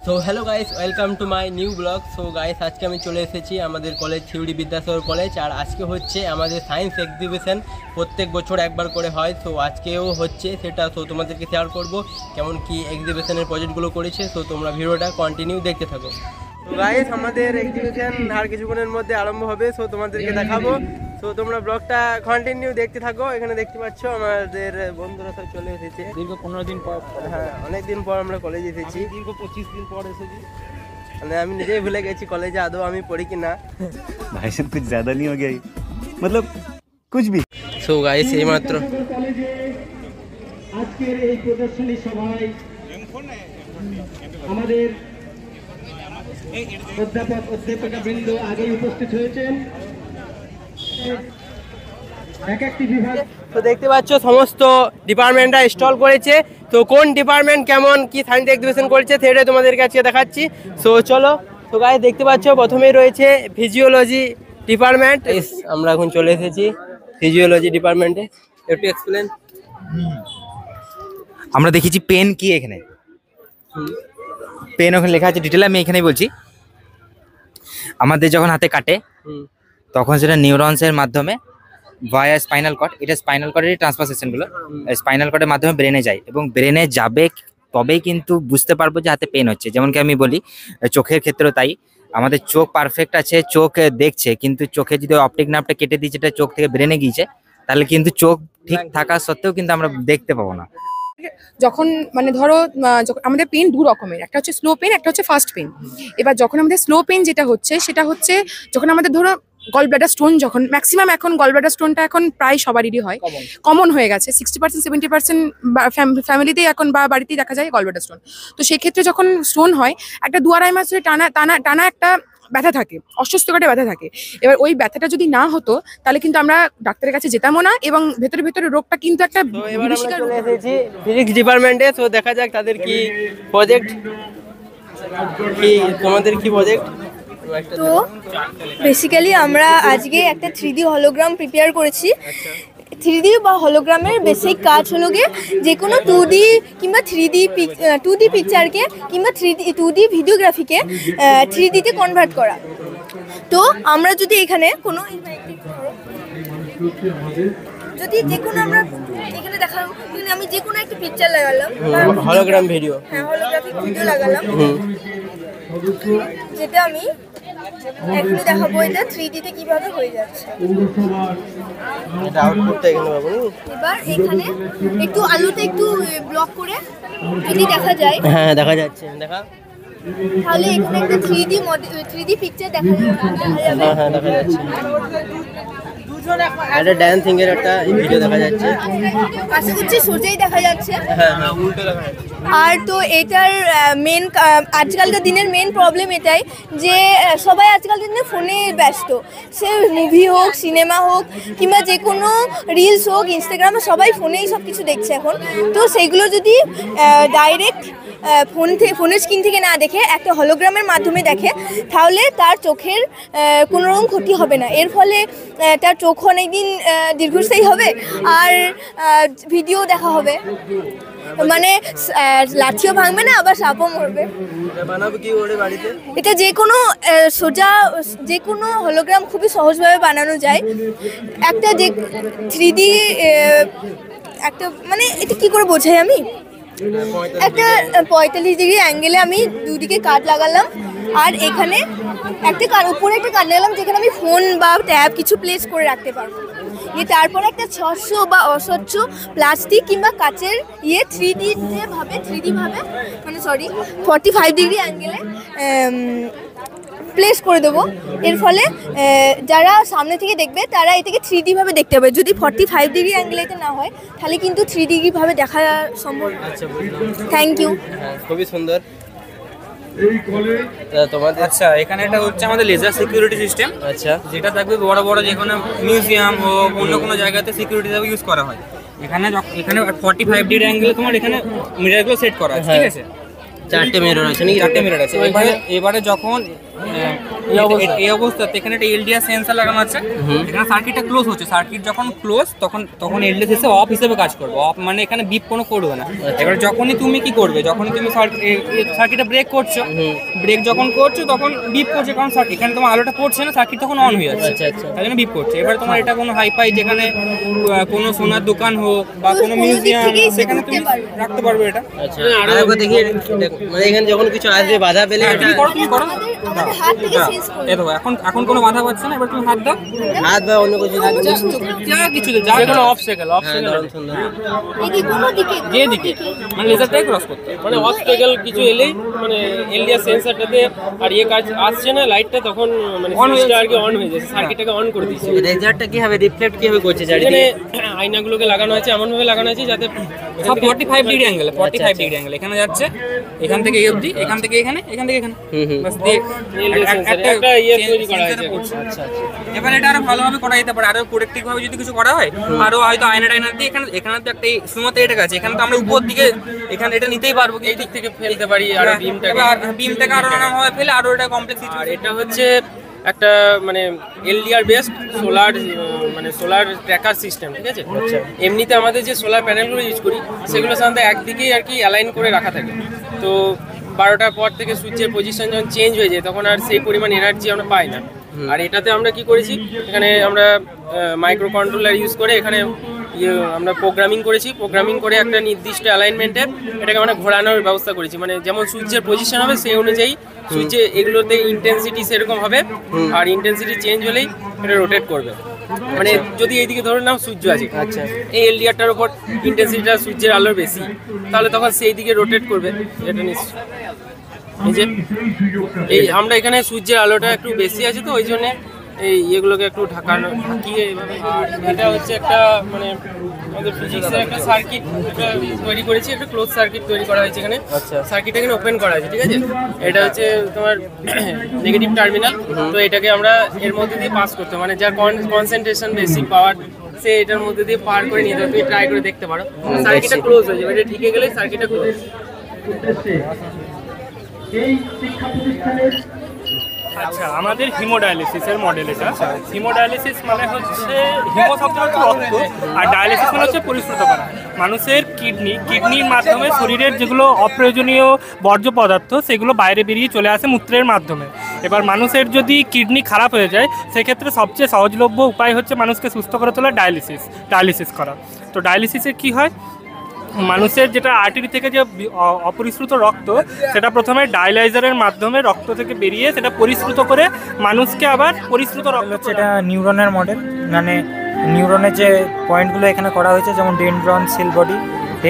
So hello guys, welcome to my new blog. So guys, আজকে আমি চলে এসেছি আমাদের কলেজ থিওরি বিদ্যাসাগর কলেজ। আর আজকে হচ্ছে আমাদের সায়েন্স এক্সিবিশন। প্রত্যেক বছর একবার করে হয়, সো আজকেও হচ্ছে সেটা। সো তোমাদেরকে শেয়ার করবো কেমন কি এক্সিবিশনের প্রজেক্টগুলো করেছে। সো তোমরা ভিডিওটা কন্টিনিউ দেখতে থাকো। তো গাইস, আমাদের এক্সিবিশন আর কিছুক্ষণের মধ্যে আরম্ভ হবে। সো তোমাদেরকে দেখাবো। তো তোমরা ব্লগটা কন্টিনিউ দেখতে থাকো। এখানে দেখতে পাচ্ছ আমাদের বন্ধুরা সব চলে এসেছে দীর্ঘ 15 দিন পর। হ্যাঁ, অনেক দিন পর আমরা কলেজে এসেছি, দীর্ঘ 25 দিন পর এসেছি। মানে আমি নিজেই ভুলে গেছি কলেজে আদৌ আমি পড়ি কিনা। भाई साहब कुछ ज्यादा नहीं हो गया ये? मतलब कुछ भी। সো গাইস, এইমাত্র আজকের এই প্রদর্শনী সভায় আমাদের অধ্যাপকবৃন্দ আগেই উপস্থিত হয়েছেন। এক একটি বিভাগ তো দেখতে পাচ্ছ সমস্ত ডিপার্টমেন্টরা স্টল করেছে। তো কোন ডিপার্টমেন্ট কেমন কি সায়েন্স এক্সিবিশন করেছে সেটাই তোমাদেরকে আজকে দেখাচ্ছি। সো চলো। তো গাইস, দেখতে পাচ্ছ প্রথমেই রয়েছে ফিজিওলজি ডিপার্টমেন্ট। আমরা এখন চলে এসেছি ফিজিওলজি ডিপার্টমেন্টে। একটু এক্সপ্লেন। আমরা দেখেছি পেন কি এখানে পেন ওখানে লেখা আছে ডিটেল, আমি এখানেই বলছি। আমাদের যখন হাতে কাটে তখন সেটা নিউরনসের মাধ্যমে ভায়া স্পাইনাল কর্ড, এটা স্পাইনাল কর্ডের ট্রান্সফারসেশনগুলো স্পাইনাল কর্ডের মাধ্যমে ব্রেনে যায় এবং ব্রেনে যাবে তবেই কিন্তু বুঝতে পারবো যে হাতে পেন হচ্ছে। যেমন কি আমি বলি চোখের ক্ষেত্রেও তাই, আমাদের চোখ পারফেক্ট আছে, চোখ দেখছে, কিন্তু চোখে যদি অপটিক নার্ভটা কেটে দিয়েছে, এটা চোখ থেকে ব্রেনে গিয়েছে, তাহলে কিন্তু চোখ ঠিক থাকা সত্ত্বেও কিন্তু আমরা দেখতে পাবো না। যখন মানে ধরো আমাদের পেন দু রকমের, একটা হচ্ছে স্লো পেন, একটা হচ্ছে ফাস্ট পেন। এবার যখন আমাদের স্লো পেন যেটা হচ্ছে সেটা হচ্ছে যখন আমাদের ধরো গল ব্লাডার স্টোন, যখন ম্যাক্সিমাম এখন গল ব্লাডার স্টোনটা এখন প্রায় সবারই হয়, কমন হয়ে গেছে। 60% 70% ফ্যামিলিতেই এখন বা বাড়িতেই দেখা যায় গল ব্লাডার স্টোন। তো সেক্ষেত্রে যখন স্টোন হয়, একটা 2-2.5 মাস ধরে টানা একটা ব্যথা থাকে, অস্বস্তিকর ব্যথা থাকে। এবার ওই ব্যথাটা যদি না হতো তাহলে কিন্তু আমরা ডাক্তারের কাছে যেতামও না এবং ভেতরে ভেতরে রোগটা কিন্তু একটা বিভীষিকার রোগ। ফিজিক্স ডিপার্টমেন্টে। তো দেখা যাক তাদের কি প্রজেক্ট, কি তোমাদের কি প্রজেক্ট। তো বেসিক্যালি আমরা আজকে একটা 3D হলোগ্রাম প্রিপেয়ার করেছি। 3D বা হলোগ্রামের বেসিক কাজ হলো গিয়ে যে কোনো 2D কিংবা 2D পিকচারকে কিংবা 2D ভিডিওগ্রাফিকে 3Dতে কনভার্ট করা। তো আমরা যদি এখানে কোনো যদি যে কোনো আমরা এখানে দেখাবো, আমি যে কোনো একটা পিকচার লাগালাম, হলোগ্রাম ভিডিও, হ্যাঁ হলোগ্রাফিক ভিডিও লাগালাম, যেটা আমি এখনই দেখাবো এটা 3Dতে কিভাবে হয়ে যাচ্ছে। এটা আউটপুটটা এখানে পাবো। এবার এখানে একটু আলুতে একটু ব্লক করে যদি দেখা যায়, হ্যাঁ দেখা যাচ্ছে, দেখা তাহলে এখানে একটা 3D পিকচার দেখা যাবে। হ্যাঁ দেখা যাচ্ছে। একটা ড্যান্সিং এর একটা ভিডিও দেখা যাচ্ছে, আশা করছি সোজাই দেখা যাচ্ছে। হ্যাঁ হ্যাঁ উল্টো দেখা যাচ্ছে। আর তো এটার মেন আজকালকার দিনের মেন প্রবলেম এটাই যে সবাই আজকালকার দিনে ফোনে ব্যস্ত। সে মুভি হোক, সিনেমা হোক কিংবা যে কোনো রিলস হোক, ইনস্টাগ্রামে সবাই ফোনেই সব কিছু দেখছে এখন। তো সেগুলো যদি ডাইরেক্ট ফোনের স্ক্রিন থেকে না দেখে একটা হলোগ্রামের মাধ্যমে দেখে, তাহলে তার চোখের কোনো রকম ক্ষতি হবে না। এর ফলে তার চোখ অনেকদিন দীর্ঘস্থায়ী হবে আর ভিডিও দেখা হবে, মানে লাঠিও ভাঙবে না, আবার সাপও মরবে। বানাবো কি ওরে বাড়িতে? এটা যে কোনো যে কোনো হলোগ্রাম খুবই সহজভাবে বানানো যায়। একটা যে 3D একটা মানে এটা কি করে বোঝাই আমি, একটা 45 ডিগ্রি অ্যাঙ্গেলে আমি দুদিকে কাট লাগালাম আর এখানে একটা উপরে একটা কাট লাগালাম যেখানে আমি ফোন বা ট্যাব কিছু প্লেস করে রাখতে পারবো। তারপরে একটা স্বচ্ছ বা অস্বচ্ছ প্লাস্টিক কিংবা কাচের 3D ভাবে মানে 45 ডিগ্রি অ্যাঙ্গেলে প্লেস করে দেবো। এর ফলে যারা সামনে থেকে দেখবে তারা এটাকে 3D ভাবে দেখতে হবে। যদি 45 ডিগ্রি অ্যাঙ্গেলেতে না হয় তাহলে কিন্তু 3D ভাবে দেখা সম্ভব। Thank you. খুবই সুন্দর। তোমাদের আচ্ছা, এখানে একটা হচ্ছে আমাদের লেজার সিকিউরিটি সিস্টেম। আচ্ছা, যেটা থাকবে বড় বড় যে কোনো মিউজিয়াম ও অন্য কোনো জায়গাতে সিকিউরিটি হিসাবে ইউজ করা হয়। এখানে 45 ডিগ্রি অ্যাঙ্গেলে তোমার এখানে মিররগুলো সেট করা আছে, ঠিক আছে? 4টে মিরর আছে নাকি? 4টে মিরর আছে। এবারে যখন এই অবস্থাতে এখানে একটা এলডিআর সেন্সর লাগানো আছে, এখানে সার্কিটটা ক্লোজ হচ্ছে, সার্কিট যখন ক্লোজ তখন এলডিআর এসে অফ হিসেবে কাজ করবে, অফ মানে এখানে বিপ কোনো করবে না। এবার যখনই তুমি কি করবে, যখনই তুমি সার্কিটটা ব্রেক করছো, ব্রেক যখন করছো তখন বিপ করছে, কারণ এখানে তোমার আলোটা পড়ছে না, সার্কিট তখন অন হয়ে যাচ্ছে, তাই জন্য বিপ করছে। এবার তোমার এটা কোনো হাইফাই যেখানে কোনো সোনার দোকান হোক বা কোনো মিউজিয়াম, সেখানে তুমি রাখতে পারবে এটা। আচ্ছা, আর একবার দেখি, মানে এখানে যখন কিছু আসবে বাধা পেলে তুমি করো আমাদের হাত থেকে সেন্স করে। এই দেখো এখন কোনো বাধা পাচ্ছে না। এবার তুমি হাত দাও, হাত বা অন্য কিছু যা কিছু যা কোনো অবস্টাকেল এই কি কোনো দিকে যেদিকে মানে লেজারটাই ক্রস করতে, মানে অবস্টাকেল কিছু এলেই মানে এলডিআর সেন্সরটাতে আর কাজ আসছে না, লাইটটা তখন মানে সুইচটা আর কি অন হয়ে যাচ্ছে, সার্কিটটাকে অন করে দিচ্ছে। রেজাল্টটা কি হবে, রিফ্লেক্ট কি হবে করছে এখানে চারিদিকে? আয়নাগুলোকে লাগানো আছে এমন ভাবে লাগানো আছে যাতে সব 45 ডিগ্রি অ্যাঙ্গেল, 45 ডিগ্রি অ্যাঙ্গেল এখানে যাচ্ছে, এখান থেকে এই অবধি, এখান থেকে এখানে, এখান থেকে এখানে, বাস দিয়ে একটা তৈরি করা হয়েছে। আচ্ছা, এবার এটা আরো ভালোভাবে করা যেতে পারে, আরো প্রোটেক্টিভ ভাবে যদি কিছু করা হয়, আরো হয়তো আয়না দিয়ে এখানে তো একটা শুধুমাত্র এটা আছে, এখানে তো আমরা উপর দিকে এখানে এটা নিতেই পারবো, এই দিক থেকে ফেলতে পারি আর বিমটাকে আরো নানাভাবে ফেলে আরো এটা কমপ্লেক্স। আর এটা হচ্ছে একটা মানে এলডিআর বেসড সোলার মানে সোলার ট্র্যাকার সিস্টেম, ঠিক আছে? এমনিতে আমাদের যে সোলার প্যানেলগুলো ইউজ করি সেগুলো সাধারণত একদিকেই আর কি অ্যালাইন করে রাখা থাকে, তো 12টার পর থেকে সুইচের পজিশন যখন চেঞ্জ হয়ে যায় তখন আর সেই পরিমাণ এনার্জি আমরা পাই না। আর এটাতে আমরা কি করেছি, এখানে আমরা মাইক্রো কন্ট্রোলার ইউজ করে এখানে আমরা প্রোগ্রামিং করেছি, প্রোগ্রামিং করে একটা নির্দিষ্ট অ্যালাইনমেন্টে এটাকে আমরা ঘোরানোর ব্যবস্থা করেছি, মানে যেমন সুইচের পজিশন হবে সেই অনুযায়ী সুইচে এগুলোতে ইন্টেন্সিটি সেরকম হবে, আর ইন্টেন্সিটি চেঞ্জ হলেই এটা রোটেট করবে। মানে যদি এইদিকে ধরে নাও সূর্য আছে, আচ্ছা এই এলডিআরটার উপর ইন্টেন্সিটিটা সূর্যের আলোর বেশি, তাহলে তখন সেই দিকে রোটেট করবে এটা নিশ্চয়। এই যে এই আমরা এখানে সূর্যের আলোটা একটু বেশি আছে তো ওই জন্যে এই এগুলোকে একটু ঢাকিয়ে এইভাবে। এটা হচ্ছে একটা মানে আমাদের ফিজিক্সের একটা সার্কিট তৈরি করেছি, একটা ক্লোজ সার্কিট তৈরি করা হয়েছে এখানে। সার্কিটটা এখানে ওপেন করা আছে, ঠিক আছে? এটা হচ্ছে তোমার নেগেটিভ টার্মিনাল, তো এটাকে আমরা এর মধ্যে দিয়ে পাস করতে, মানে যার কনসেন্ট্রেশন বেশি পাওয়ার সে এটার মধ্যে দিয়ে পার করে নিতে হবে। তুমি ট্রাই করে দেখতে পারো, সার্কিটটা ক্লোজ হয়ে যাবে, এটা ঠিকে গেলে সার্কিটটা ক্লোজ। এই শিক্ষা প্রতিষ্ঠানের আচ্ছা, আমাদের হিমোডায়ালিসিসের মডেল এটা। হিমোডায়ালিসিস মানে হচ্ছে হিমো শব্দ হচ্ছে রক্ত, আর ডায়ালিসিস মানে হচ্ছে পরিশ্রুত করা। মানুষের কিডনির মাধ্যমে শরীরের যেগুলো অপ্রয়োজনীয় বর্জ্য পদার্থ সেগুলো বাইরে বেরিয়ে চলে আসে মূত্রের মাধ্যমে। এবার মানুষের যদি কিডনি খারাপ হয়ে যায় সেক্ষেত্রে সবচেয়ে সহজলভ্য উপায় হচ্ছে মানুষকে সুস্থ করে তোলা ডায়ালিসিস করা। তো ডায়ালিসিসে কি হয়, মানুষের যেটা আর্টারি থেকে যে অপরিশ্রুত রক্ত সেটা প্রথমে ডায়ালাইজারের মাধ্যমে রক্ত থেকে বেরিয়ে সেটা পরিশ্রুত করে মানুষকে আবার পরিশ্রুত রক্ত হচ্ছে। এটা নিউরনের মডেল, মানে নিউরনের যে পয়েন্টগুলো এখানে করা হয়েছে যেমন ডেনড্রন, সেল বডি,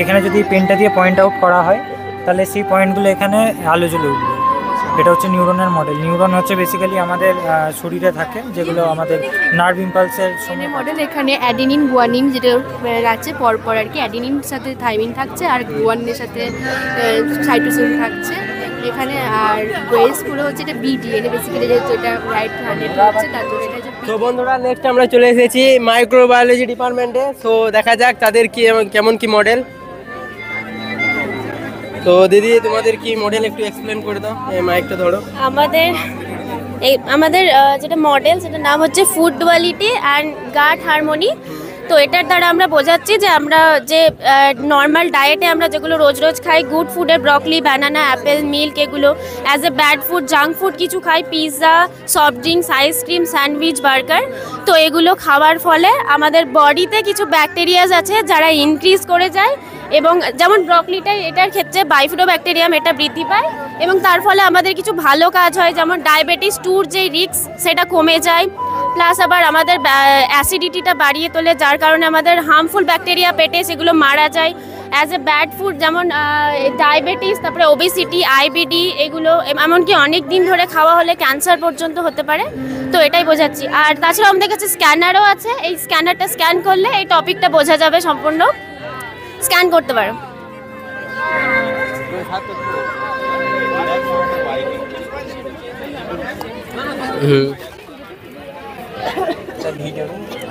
এখানে যদি পেনটা দিয়ে পয়েন্ট আউট করা হয় তাহলে সেই পয়েন্টগুলো এখানে আলো জ্বলে উঠবে। এটা হচ্ছে নিউরনের মডেল। নিউরন হচ্ছে বেসিক্যালি আমাদের শরীরে থাকে যেগুলো আমাদের নার্ভ ইম্পালসের সময়। মডেল এখানে অ্যাডিনিন গুয়ানিন যেটা আছে পরপর আর কি, অ্যাডিনিন সাথে থাইমিন থাকছে আর গুয়ানিনের সাথে সাইটোসিন থাকছে এখানে। আর ওয়েস পুরো হচ্ছে এটা বিডিএনএ বেসিক্যালি, যেহেতু এটা রাইট হ্যান্ডেড হচ্ছে তার জন্য এটা। তো বন্ধুরা, নেক্সট আমরা চলে এসেছি মাইক্রোবায়োলজি ডিপার্টমেন্টে। সো দেখা যাক তাদের কি কেমন কি মডেল। তো দিদি, তোমাদের কি মডেল একটু এক্সপ্লেন করে দাও, এই মাইকটা ধরো। আমাদের যেটা মডেল সেটার নাম হচ্ছে food duality and gut harmony. তো এটার দ্বারা আমরা বোঝাচ্ছি যে আমরা যে নর্মাল ডায়েটে আমরা যেগুলো রোজ রোজ খাই, গুড ফুডের ব্রকলি, ব্যানানা, অ্যাপেল, মিল্ক, এগুলো as a bad food, junk food কিছু খাই, pizza, soft drinks, ice cream, sandwich, burger. তো এগুলো খাওয়ার ফলে আমাদের বডিতে কিছু ব্যাকটেরিয়াস আছে যারা ইনক্রিজ করে যায়, এবং যেমন ব্রকলিটাই এটার ক্ষেত্রে বাইফিডোব্যাকটেরিয়াম এটা বৃদ্ধি পায়, এবং তার ফলে আমাদের কিছু ভালো কাজ হয়, যেমন ডায়াবেটিস 2 যে রিস্ক সেটা কমে যায়, প্লাস আবার আমাদের অ্যাসিডিটিটা বাড়িয়ে তোলে, যার কারণে আমাদের হার্মফুল ব্যাকটেরিয়া পেটে সেগুলো মারা যায়। অ্যাজ এ ব্যাড ফুড যেমন ডায়াবেটিস, তারপরে ওবেসিটি, আইবিডি, এগুলো এমনকি অনেক দিন ধরে খাওয়া হলে ক্যান্সার পর্যন্ত হতে পারে। তো এটাই বোঝাচ্ছি। আর তাছাড়াও আমাদের কাছে স্ক্যানারও আছে, এই স্ক্যানারটা স্ক্যান করলে এই টপিকটা বোঝা যাবে সম্পূর্ণ। স্ক্যান করতে পারো।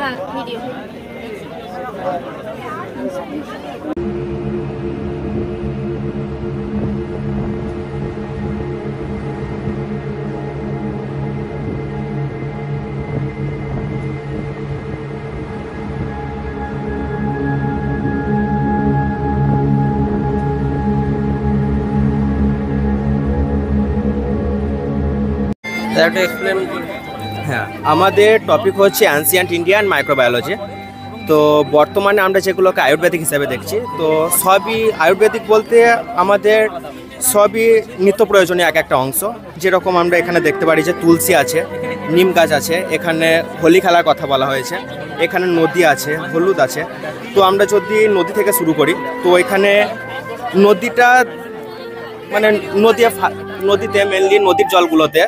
হ্যাঁ, ভিডিও। একটু এক্সপ্লেন। হ্যাঁ, আমাদের টপিক হচ্ছে অ্যানসিয়েন্ট ইন্ডিয়ান মাইক্রোবায়োলজি। তো বর্তমানে আমরা যেগুলোকে আয়ুর্বেদিক হিসাবে দেখছি, তো সবই আয়ুর্বেদিক বলতে আমাদের সবই নিত্য প্রয়োজনীয় এক একটা অংশ। যেরকম আমরা এখানে দেখতে পারি যে তুলসী আছে, নিম গাছ আছে, এখানে হোলি খেলার কথা বলা হয়েছে, এখানে নদী আছে, হলুদ আছে। তো আমরা যদি নদী থেকে শুরু করি, তো এখানে নদীটা মানে নদীতে মেনলি নদীর জলগুলোতে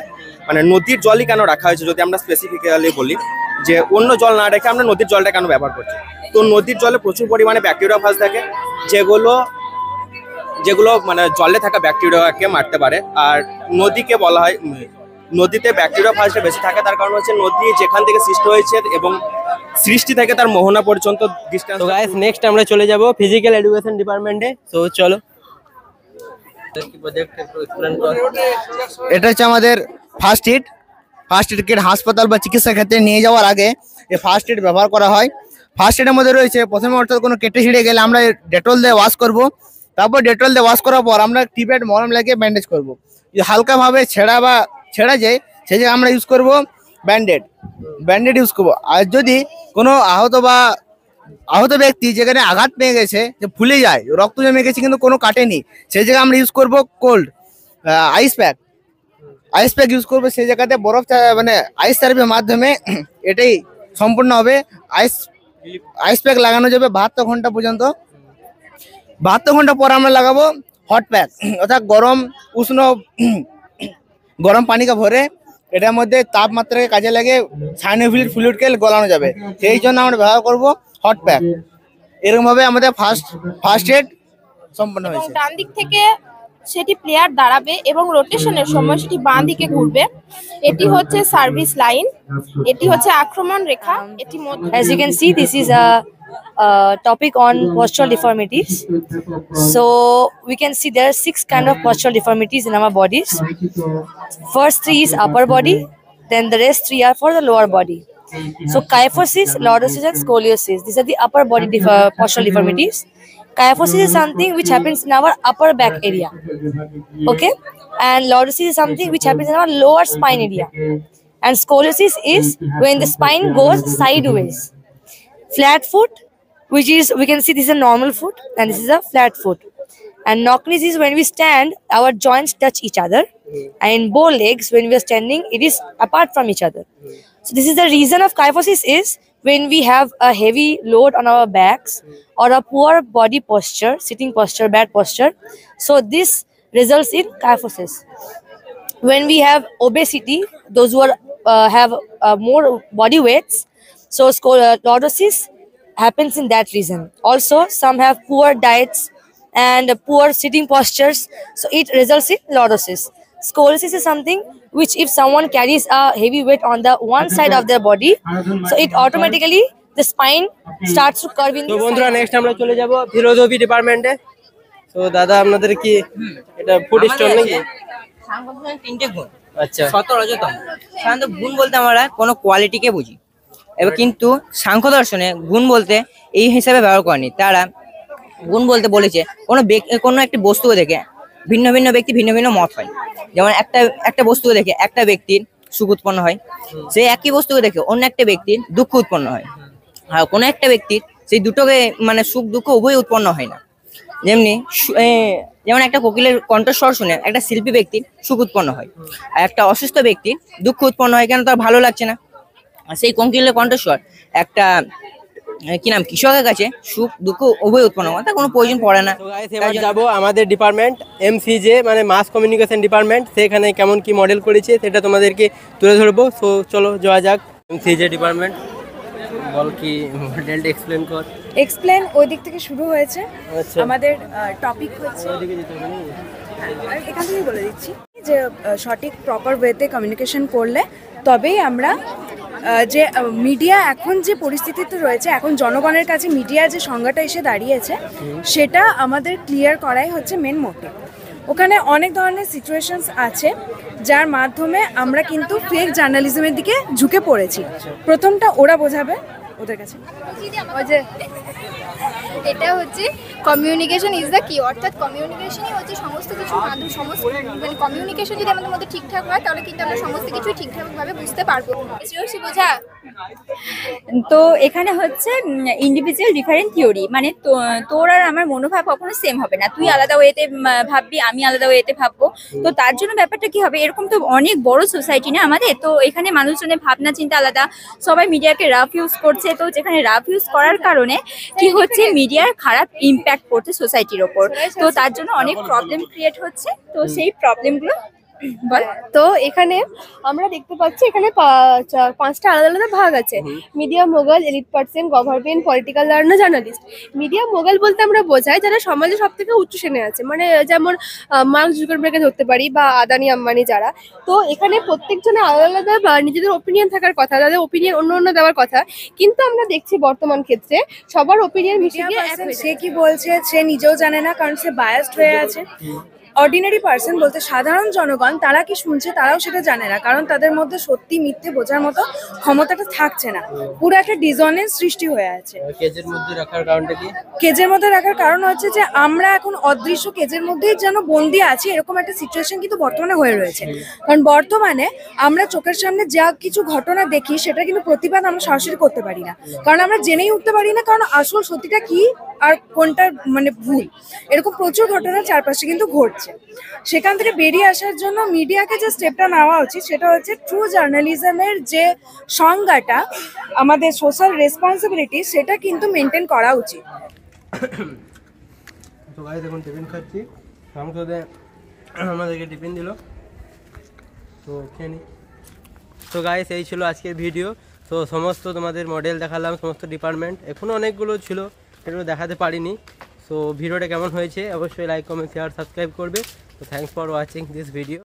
মানে নদীর জলই কেন রাখা হয়েছে, যদি আমরা স্পেসিফিক্যালি বলি যে অন্য জল না রেখে আমরা নদীর জলটা কেন ব্যবহার করছি। তো নদীর জলে প্রচুর পরিমাণে ব্যাকটেরিয়া থাকে, যেগুলো মানে জলে থাকা ব্যাকটেরিয়াকে মারতে পারে। আর নদীকে বলা হয়, নদীতে ব্যাকটেরিয়া ফাজটা বেশি থাকে, তার কারণ হচ্ছে নদী যেখান থেকে সৃষ্টি হয়েছে এবং সৃষ্টি থেকে তার মোহনা পর্যন্ত ডিস্টেন্স। তো গাইস নেক্সট আমরা চলে যাব ফিজিক্যাল এডুকেশন ডিপার্টমেন্টে। তো চলো, এটা হচ্ছে আমাদের first aid. First aid kit হাসপাতাল বা চিকিৎসা ক্ষেত্রে নিয়ে যাওয়ার আগে এই ফার্স্ট এড ব্যবহার করা হয়। ফার্স্ট এডের মধ্যে রয়েছে প্রথমে অর্থাৎ কোনো কেটে ছিঁড়ে গেলে আমরা ডেটল দিয়ে ওয়াশ করব। তারপর ডেটল দিয়ে ওয়াশ করার পর আমরা টিপেট মলম লাগিয়ে ব্যান্ডেজ করব। যদি হালকাভাবে ছেঁড়া যায় সেই জায়গায় আমরা ইউজ করব ব্যান্ডেড ইউজ করবো। আর যদি কোনো আহত ব্যক্তি যেখানে আঘাত পেয়ে গেছে, যে ফুলে যায়, রক্ত জমে গেছে কিন্তু কোনো কাটেনি, সেই জায়গায় আমরা ইউজ করব কোল্ড আইস প্যাক ইউজ করবো। সেই জায়গাতে বরফ মানে আইস থেরাপির মাধ্যমে এটাই সম্পূর্ণ হবে। আইস প্যাক লাগানো যাবে 72 ঘন্টা পর্যন্ত। 72 ঘন্টা পর আমরা লাগাবো হট প্যাক, অর্থাৎ গরম পানিকে ভরে এটার মধ্যে তাপমাত্রাকে কাজে লাগে সাইনোভিয়াল ফ্লুইডকে গলানো যাবে, সেই জন্য আমরা ব্যবহার করব হট প্যাক। এরকম ভাবে আমাদের ফার্স্ট এড সম্পন্ন হয়েছে। ডান দিক থেকে সেটি প্লেয়ার দাঁড়াবে এবং রোটেশনের সময় সেটি বাঁ দিকে ঘুরবে। এটি হচ্ছে সার্ভিস লাইন, এটি হচ্ছে আক্রমণ রেখা। এটি As you can see, this is a topic on postural deformities. So we can see there are 6 kind of postural deformities in our bodies. First 3 is upper body, then the rest 3 are for the lower body. So kyphosis, lordosis and scoliosis, these are the upper body postural deformities. Kyphosis is something which happens in our upper back area, okay, and lordosis is something which happens in our lower spine area, and scoliosis is when the spine goes sideways. Flat foot, which is, we can see this is a normal foot and this is a flat foot. And knock-knees is when we stand, our joints touch each other, and in bow legs, when we are standing, it is apart from each other. So this is the reason of kyphosis is when we have a heavy load on our backs or a poor body posture, sitting posture, bad posture. So this results in kyphosis. When we have obesity, those who are have more body weights, so lordosis happens in that reason. Also, some have poor diets and poor sitting postures, so it results in lordosis. Scoliosis is something which if someone carries a heavy weight on the one side of their body, so it automatically the spine starts to curve in. তো বন্ধুরা next আমরা চলে যাব philosophy ডিপার্টমেন্টে। তো দাদা আপনাদের কি এটা ফুড স্টল নাকি? সাংখ্যদর্শনের 3টে গুণ, আচ্ছা, সত রজতম। সাধারণত গুণ বলতে আমরা কোনো কোয়ালিটিকে বুঝি, এবার কিন্তু সাংখ্য দর্শনে গুণ বলতে এই হিসাবে ব্যবহার করেনি। তারা গুণ বলতে বলেছে কোনো একটি বস্তু দেখে ভিন্ন ভিন্ন ব্যক্তি ভিন্ন ভিন্ন মত হয়। যেমন একটা বস্তু দেখে একটা ব্যক্তির সুখ উৎপন্ন হয়, সেই একই বস্তুকে দেখে অন্য একটা ব্যক্তির দুঃখ উৎপন্ন হয়। আর কোনো একটা ব্যক্তির সেই দুটোকে মানে সুখ দুঃখ উভয় উৎপন্ন হয় না। যেমন একটা কোকিলের কণ্ঠস্বর শুনে একটা শিল্পী ব্যক্তির সুখ উৎপন্ন হয়, আর একটা অসুস্থ ব্যক্তির দুঃখ উৎপন্ন হয়, কেন তার ভালো লাগছে না। আর সেই কোকিলের কণ্ঠস্বর একটা কৃষকের কাছে সুখ দুঃখ উভয় উৎপন্ন হয়, তার কোনো প্রয়োজন পড়ে না। এবার যাবো আমাদের ডিপার্টমেন্ট এমসিজে মানে মাস কমিউনিকেশন ডিপার্টমেন্ট, সেখানে কেমন কি মডেল করেছে সেটা তোমাদেরকে তুলে ধরবো। সো চলো যাওয়া যাক। এমসিজে ডিপার্টমেন্ট বল কি মডেলটা এক্সপ্লেন ওই দিক থেকে শুরু হয়েছে। আমাদের টপিক হচ্ছে, এখান থেকে বলে দিচ্ছি যে সঠিক প্রপার ওয়েতে কমিউনিকেশন করলে তবেই আমরা যে মিডিয়া এখন যে পরিস্থিতিতে রয়েছে, এখন জনগণের কাছে মিডিয়ার যে সংজ্ঞাটা এসে দাঁড়িয়েছে সেটা আমাদের ক্লিয়ার করাই হচ্ছে মেন মোটিভ। ওখানে অনেক ধরনের সিচুয়েশনস আছে যার মাধ্যমে আমরা কিন্তু ফেক জার্নালিজমের দিকে ঝুঁকে পড়েছি। প্রথমটা ওরা বোঝাবে, ওদের কাছে। ওই যে এটা হচ্ছে কমিউনিকেশন ইজ দ্য কি, অর্থাৎ কমিউনিকেশনই হচ্ছে সমস্ত কিছু মাধ্যম, সমস্ত মানে কমিউনিকেশন যদি আমাদের মধ্যে ঠিকঠাক হয় তাহলে কিন্তু আমরা সমস্ত কিছুই ঠিকঠাকভাবে বুঝতে পারবো। বোঝা তো এখানে হচ্ছে ইন্ডিভিজুয়াল ডিফারেন্ট থিওরি, মানে তোর আর আমার মনোভাব কখনো সেম হবে না, তুই আলাদা ওয়েতে ভাববি, আমি আলাদা ওয়েতে ভাববো। তো তার জন্য ব্যাপারটা কি হবে, এরকম তো অনেক বড় সোসাইটি না আমাদের, তো এখানে মানুষজনের ভাবনা চিন্তা আলাদা, সবাই মিডিয়াকে রাফ ইউজ করছে। তো যেখানে রাফ ইউজ করার কারণে কি হচ্ছে, মিডিয়ার খারাপ ইম্প্যাক্ট পড়ছে সোসাইটির ওপর, তো তার জন্য অনেক প্রবলেম ক্রিয়েট হচ্ছে। তো সেই প্রবলেমগুলো তো এখানে আমরা দেখতে পাচ্ছি এখানে 5টা আলাদা আলাদা ভাগ আছে, media mogul, elite person, government, political learner, journalist. Media mogul বলতে আমরা বোঝাই যারা সমাজে সব থেকে উচ্চ শ্রেণী আছে, মানে যেমন মার্ক জুকারবার্গকে ধরতে পারি বা আদানি আম্বানি যারা। তো এখানে প্রত্যেকজনের আলাদা আলাদা নিজেদের ওপিনিয়ন থাকার কথা, তাদের ওপিনিয়ন অন্য অন্য দেওয়ার কথা, কিন্তু আমরা দেখছি বর্তমান ক্ষেত্রে সবার ওপিনিয়ন মিশে গিয়ে এক হয়ে সে কি বলছে সে নিজেও জানে না, কারণ সে বায়াসড হয়ে আছে। অর্ডিনারি পার্সন বলতে সাধারণ জনগণ, তারা কি শুনছে তারাও সেটা জানে না, কারণ তাদের মধ্যে সত্যি মিথ্যে বোঝার মতো ক্ষমতাটা থাকছে না, পুরো একটা ডিসঅনেন্স সৃষ্টি হয়ে আছে। কেজের মধ্যে রাখার কারণটা কি? কেজের মধ্যে রাখার কারণ হচ্ছে যে আমরা এখন অদৃশ্য কেজের মধ্যেই যেন বন্দি আছি, এরকম একটা সিচুয়েশন কিন্তু বর্তমানে হয়ে রয়েছে। কারণ বর্তমানে আমরা চোখের সামনে যা কিছু ঘটনা দেখি সেটা কিন্তু প্রতিবাদ আমরা সরাসরি করতে পারি না, কারণ আমরা জেনেই উঠতে পারি না কারণ আসল সত্যিটা কি আর কোনটা মানে ভুল। এরকম প্রচুর ঘটনা চারপাশে কিন্তু ঘটছে। সেখান থেকে বেরিয়ে আসার জন্য মিডিয়াকে যে স্টেপটা নেওয়া উচিত সেটা হচ্ছে ট্রু জার্নালিজমের যে সংজ্ঞাটা, আমাদের সোশ্যাল রেসপন্সিবিলিটি, সেটা কিন্তু মেনটেন করা উচিত। তো গাইস এখন টিফিন খাচ্ছি, আমাদেরকে টিফিন দিল, তো খেয়ে নিই। তো গাইস এই ছিল আজকের ভিডিও। তো সমস্ত তোমাদের মডেল দেখালাম, সমস্ত ডিপার্টমেন্ট, এখনও অনেকগুলো ছিল সেগুলো দেখাতে পারিনি। সো ভিডিওটা কেমন হয়েছে অবশ্যই লাইক, কমেন্ট, শেয়ার, সাবস্ক্রাইব করবে। তো thanks for watching this video.